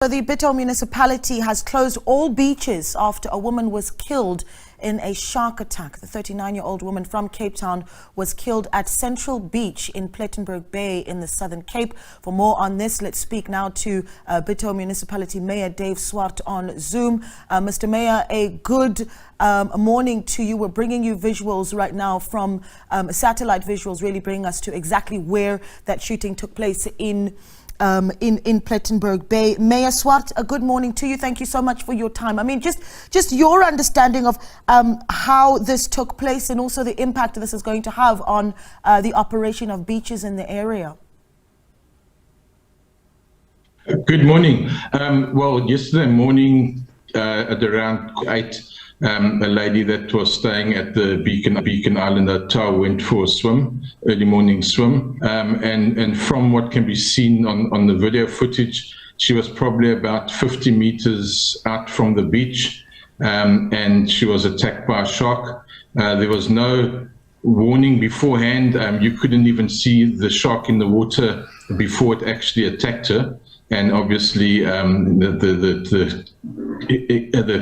So the Bitou municipality has closed all beaches after a woman was killed in a shark attack. The 39-year-old woman from Cape Town was killed at Central Beach in Plettenberg Bay in the Southern Cape. For more on this, let's speak now to Bitou Municipality Mayor Dave Swart on Zoom. Mr. Mayor, a good morning to you. We're bringing you visuals right now from satellite visuals, really bringing us to exactly where that shooting took place in Plettenberg Bay. Mayor Swart, a good morning to you. Thank you so much for your time. I mean, just your understanding of how this took place and also the impact this is going to have on the operation of beaches in the area. Good morning. Well, yesterday morning at around 8, a lady that was staying at the Beacon Island Hotel went for a swim, early morning swim, and from what can be seen on the video footage, she was probably about 50 meters out from the beach, and she was attacked by a shark. There was no warning beforehand. You couldn't even see the shark in the water before it actually attacked her. And obviously, the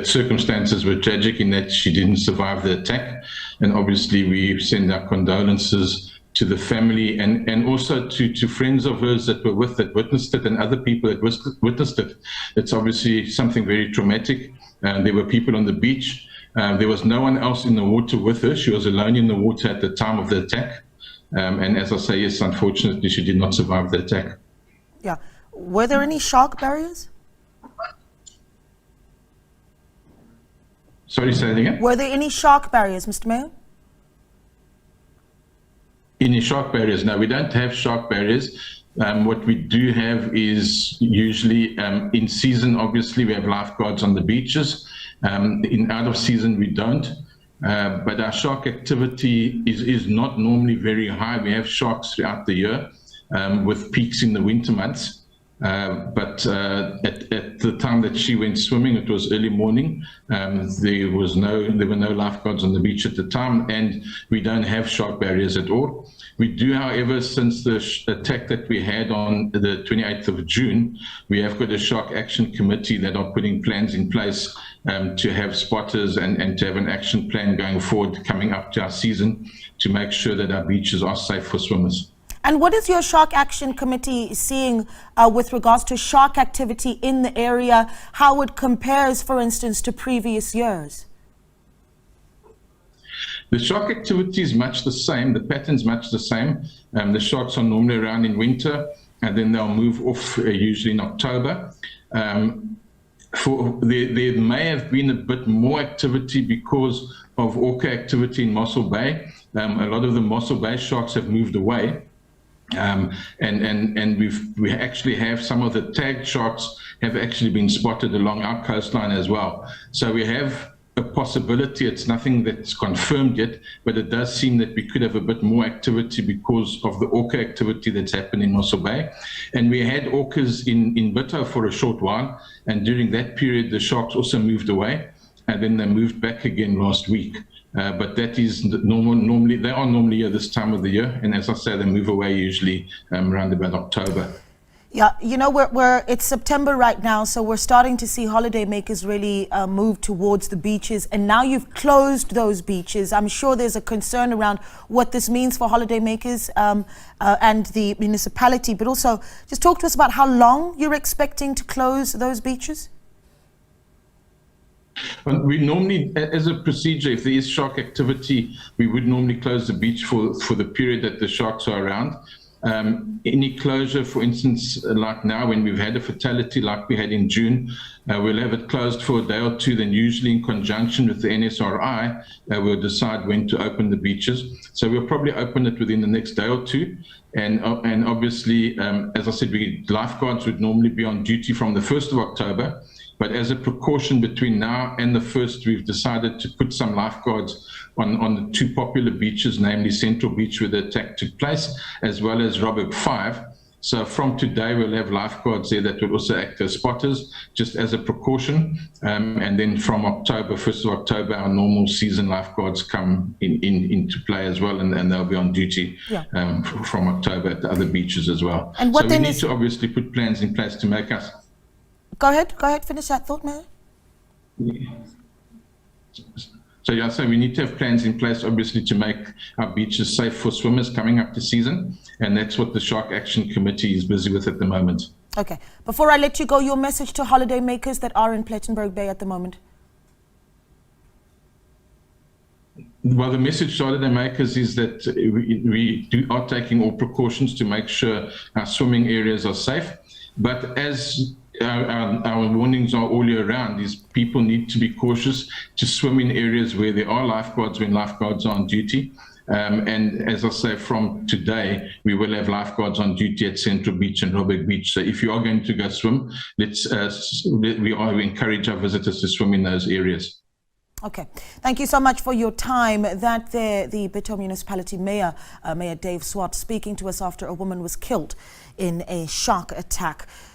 circumstances were tragic in that she didn't survive the attack. And obviously, we send our condolences to the family and also to friends of hers that witnessed it, and other people that witnessed it. It's obviously something very traumatic. There were people on the beach. There was no one else in the water with her. She was alone in the water at the time of the attack. And as I say, yes, unfortunately, she did not survive the attack. Yeah. Were there any shark barriers? Sorry, say that again? Were there any shark barriers, Mr. Mayor? Any shark barriers? No, we don't have shark barriers. What we do have is usually in season, obviously, we have lifeguards on the beaches. In out of season, we don't. But our shark activity is not normally very high. We have sharks throughout the year with peaks in the winter months. But at the time that she went swimming, it was early morning. There were no lifeguards on the beach at the time, and we don't have shark barriers at all. We do, however, since the attack that we had on the 28th of June, we have got a shark action committee that are putting plans in place to have spotters and to have an action plan going forward coming up to our season to make sure that our beaches are safe for swimmers. And what is your Shark Action Committee seeing with regards to shark activity in the area? How it compares, for instance, to previous years? The shark activity is much the same. The pattern's much the same. The sharks are normally around in winter, and then they'll move off usually in October. There may have been a bit more activity because of orca activity in Mossel Bay. A lot of the Mossel Bay sharks have moved away. And we actually have some of the tagged sharks have actually been spotted along our coastline as well. So we have a possibility. It's nothing that's confirmed yet, but it does seem that we could have a bit more activity because of the orca activity that's happened in Mossel Bay. And we had orcas in Bitou for a short while, and during that period the sharks also moved away, and then they moved back again last week. But that is normally, they are normally here this time of the year. And as I say, they move away usually around about October. Yeah, you know, it's September right now, so we're starting to see holidaymakers really move towards the beaches. And now you've closed those beaches. I'm sure there's a concern around what this means for holidaymakers and the municipality. But also, just talk to us about how long you're expecting to close those beaches. Well, we normally, as a procedure, if there is shark activity, we would normally close the beach for the period that the sharks are around. Any closure, for instance, like now when we've had a fatality like we had in June, we'll have it closed for a day or two, then usually in conjunction with the NSRI, we'll decide when to open the beaches. So we'll probably open it within the next day or two. And obviously, as I said, lifeguards would normally be on duty from the 1st of October. But as a precaution between now and the 1st, we've decided to put some lifeguards on the two popular beaches, namely Central Beach where the attack took place, as well as Robert 5. So from today, we'll have lifeguards there that will also act as spotters, just as a precaution. And then from October, 1st of October, our normal season lifeguards come into play as well, and they'll be on duty from October at the other beaches as well. And what so we need to obviously put plans in place to make us Go ahead, finish that thought, Mayor. So yeah, so we need to have plans in place, obviously, to make our beaches safe for swimmers coming up to season, and that's what the Shark Action Committee is busy with at the moment. Okay. Before I let you go, your message to holiday makers that are in Plettenberg Bay at the moment. Well, the message to holiday makers is that we are taking all precautions to make sure our swimming areas are safe. But as our warnings are all year round, is people need to be cautious to swim in areas where there are lifeguards when lifeguards are on duty. And as I say, from today, we will have lifeguards on duty at Central Beach and Robert Beach. So if you are going to go swim, we encourage our visitors to swim in those areas. Okay. Thank you so much for your time. That there, the Bitou Municipality Mayor, Mayor Dave Swart, speaking to us after a woman was killed in a shark attack.